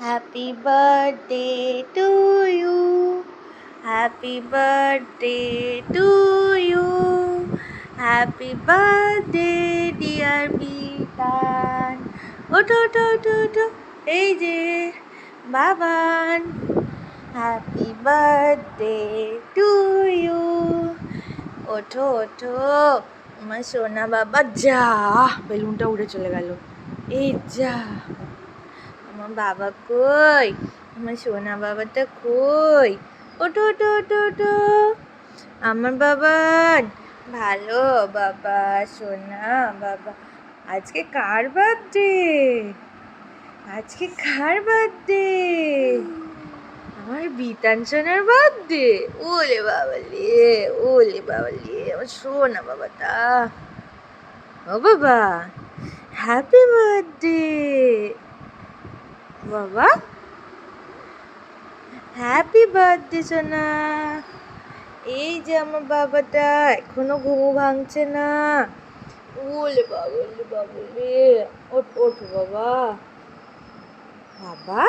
Happy birthday to you. Happy birthday to you. Happy birthday dear Bitan. ওঠো ওঠো ওঠো ওঠো এই যে Baban. Happy birthday to you. ওঠো ওঠো আমার সোনা বাবা। যা বেলুনটা উড়ে চলে গেল। এই যা আমার বাবা কই, আমার সোনা বাবাটা কই? ওঠো ওঠো ওঠো ওঠো আমার বাবা। ভালো বাবা, সোনা বাবা। আজকে কার বার্থডে? আজকে কার বার্থডে? আমার বিতান সোনার বার্থডে। ওলে বাবালে, ওলে বাবালে আমার সোনা বাবাটা। ও বাবা, হ্যাপি বার্থডে বাবা। হ্যাপি বার্থডে সোনা। এই যে আমার বাবাটা এখনো ঘুমো ভাঙছে না। ওলে বাবলে বাবলে, ওঠ ওঠ বাবা। বাবা,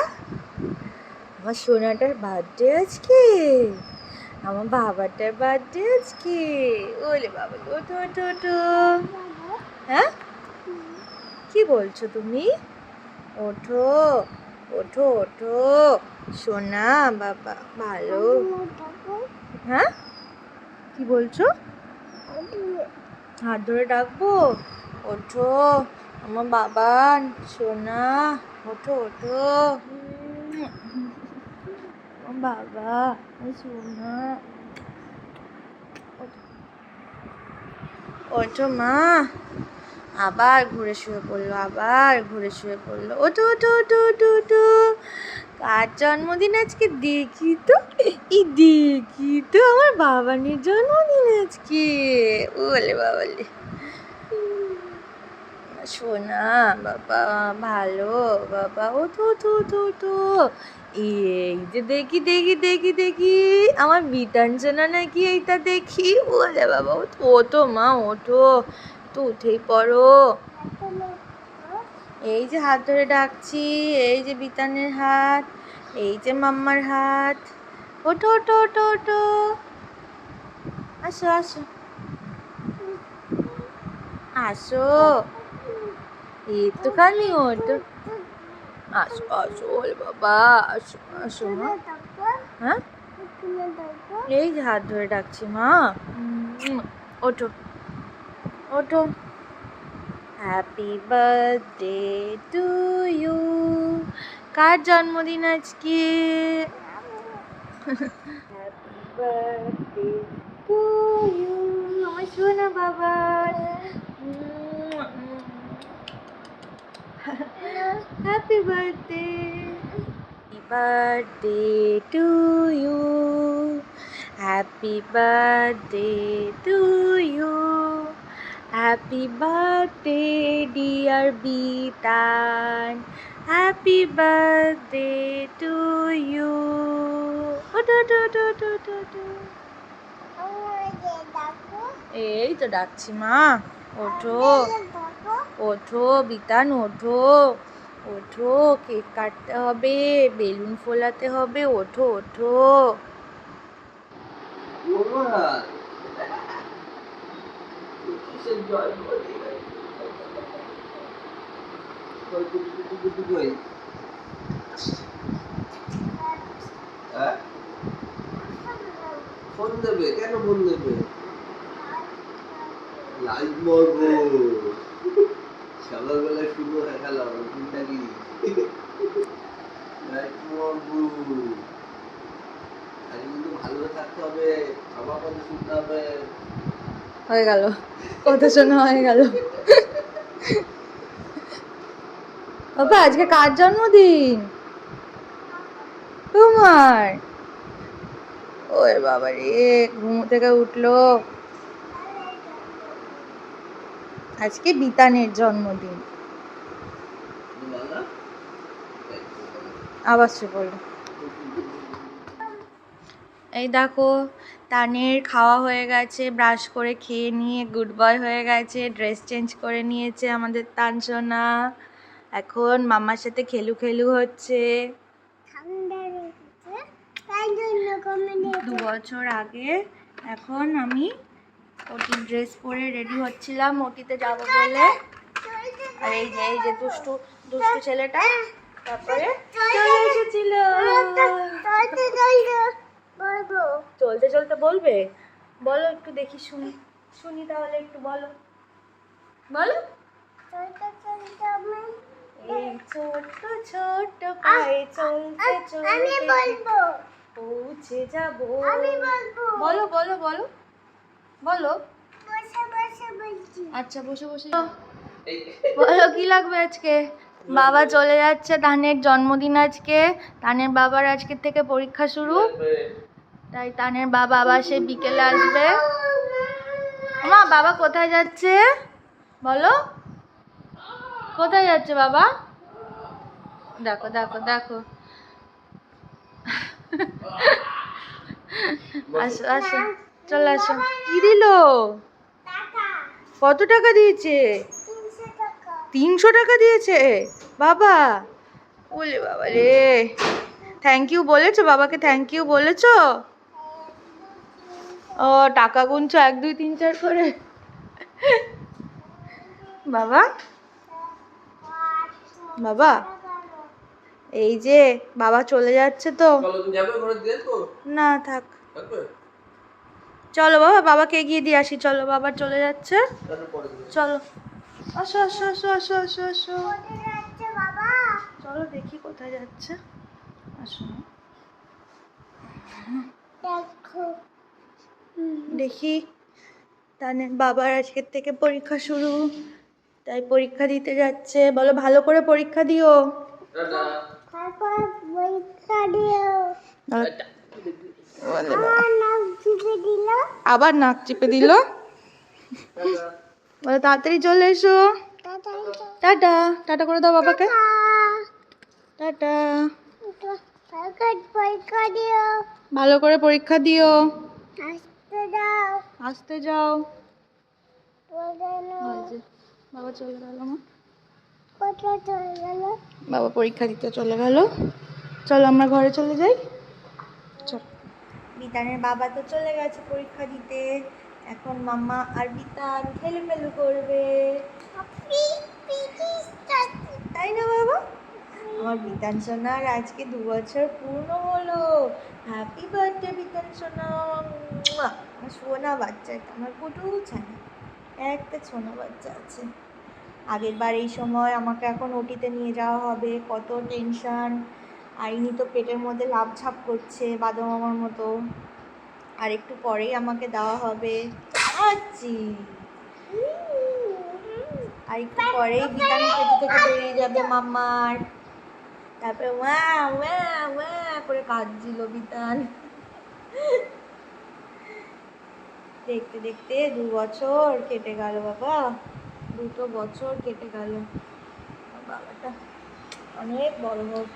আমার সোনাটার বার্থডে আজকে, আমার বাবাটার বার্থডে আজকে। ওলে বাবলে, ওঠো ওঠো ওঠো। হ্যাঁ, কি বলছো তুমি? ওঠো ওঠো ওঠো সোনা বাবা। ভালো। হ্যাঁ, কি বলছো? হাত ধরে ডাকবো? ওঠো আমার বাবা সোনা, ওঠো ওঠো আমার বাবা সোনা। ওঠো মা। আবার ঘুরে শুয়ে পড়লো, আবার ঘুরে শুয়ে পড়লো। ওঠো ওঠো ওঠো ওঠো ওঠো। কার জন্মদিন আজকে দেখি তো, দেখি তো আমার বাবানের জন্মদিন আজকে। ওলে বাবালে সোনা বাবা, ভালো বাবা। ওঠো ওঠো ওঠো ওঠো। এই যে দেখি দেখি দেখি দেখি আমার বিতান সোনা নাকি এইটা দেখি। ওলে বাবা, ওঠো মা ওঠো, তো উঠেই পড়ো। এই যে হাত ধরে ডাকছি, এই যে বিতানের হাত, এই যে মাম্মার হাত। ওঠো ওঠো ওঠো ওঠো, আসো আসো আসো, একটুখানি ওঠো। আসো আসো ওলে বাবা, আসো আসো মা। হ্যাঁ, এই যে হাত ধরে ডাকছি মা। ওঠো ওঠো। Happy birthday to you. কার জন্মদিন আজকে? হ্যাপি বার্থডে টু ইউ আমার সোনা বাবার। Happy birthday. Happy birthday to you. Happy birthday to you. Happy birthday dear Bitan. Happy birthday to you. এই তো ডাকছি মা। ওঠো ওঠো বিতান, ওঠো ওঠো। কেক কাটতে হবে, বেলুন ফোলাতে হবে। ওঠো ওঠো। ফোন দেবে? কেন ফোন দেবে? লাইভ মরবো সকালবেলা শুরু হয়ে গেল চিন্তাগি। লাইভ মরবো আজ কিন্তু ভালো থাকতে হবে, আমার কথা শুনতে হবে। হয়ে গেল, কথা শোনা হয়ে গেল। বাবা আজকে কার জন্মদিন? তোমার। ওরে বাবা রে, ঘুম থেকে উঠলো। আজকে বিতানের জন্মদিন। আবার সে বললো। এই দেখো তানের খাওয়া হয়ে গেছে, ব্রাশ করে খেয়ে নিয়ে গুড বয় হয়ে গেছে, ড্রেস চেঞ্জ করে নিয়েছে আমাদের তানসোনা। এখন মামার সাথে খেলু খেলু হচ্ছে। 2 বছর আগে এখন আমি ওটির ড্রেস পরে রেডি হচ্ছিলাম ওটিতে যাব বলে। আর এই যে দুষ্টু দুষ্টু ছেলেটা তারপরে চলে এসেছিল। চলতে চলতে বলবে? বলো একটু দেখি, শুনি শুনি তাহলে একটু বলো বলো। এই ছোট্ট ছোট্ট পায়ে চলতে চলতে পৌঁছে যাব। বলো বলো বলো বলো। আচ্ছা বসে বসে বলো কি লাগবে আজকে। বাবা চলে যাচ্ছে, তানের জন্মদিন আজকে, তানের বাবার আজকের থেকে পরীক্ষা শুরু, তাই তানের বাবা আবার সেই বিকেলে আসবে। মা বাবা কোথায় যাচ্ছে বলো, কোথায় যাচ্ছে বাবা? দেখো দেখো দেখো। আসো আসো চলে আসো। কি দিল? কত টাকা দিয়েছে? 300 টাকা দিয়েছে বাবা। বলে বাবা রে, থ্যাংক ইউ বলেছো বাবাকে? থ্যাংক ইউ বলেছো? ও টাকা গুনছো 1 2 3 4 করে। বাবা বাবা এই যে বাবা চলে যাচ্ছে তো। না থাক, চলো বাবা বাবাকে এগিয়ে দিয়ে আসি। চলো বাবা চলে যাচ্ছে, চলো আসো আসো আসো আসো আসো আসো। চলো দেখি কোথায় যাচ্ছে, আসো দেখি। তানের বাবার আজকের থেকে পরীক্ষা শুরু, তাই পরীক্ষা দিতে যাচ্ছে। বলো ভালো করে পরীক্ষা দিও। আবার নাক চিপে দিল। বলো তাড়াতাড়ি চলে এসো। টাটা টাটা করে দাও বাবাকে। টাটা। ভালো করে পরীক্ষা দিও। আসতে যাও। বাবা চলে গেল। বাবা পরীক্ষা দিতে চলে গেল। চলো আমরা ঘরে চলে যাই। চলো। বিতানের বাবা তো চলে গেছে পরীক্ষা দিতে, এখন মাম্মা আর বিতান খেলু করবে। তাই না বাবা? আমার বিতান সোনার আজকে 2 বছর পূর্ণ হলো। হ্যাপি বার্থডে বিতান সোনা। আমার সোনা বাচ্চা, এটা আমার কুটু ছানা, একটা সোনা বাচ্চা আছে। আগের বার এই সময় আমাকে এখন ওটিতে নিয়ে যাওয়া হবে, কত টেনশন। আইনি তো পেটের মধ্যে লাফঝাপ করছে বাদম আমার মতো। আর একটু পরেই আমাকে দেওয়া হবে। আচ্ছি আর একটু পরেই বিতান পেটে থেকে বেরিয়ে যাবে মাম্মার। তারপরে ওয়া ওয়া ওয়া করে কাঁদছিল বিতান। দেখতে দেখতে 2 বছর কেটে গেল বাবা, 2 বছর কেটে গেল। বাবাটা অনেক বড় হোক।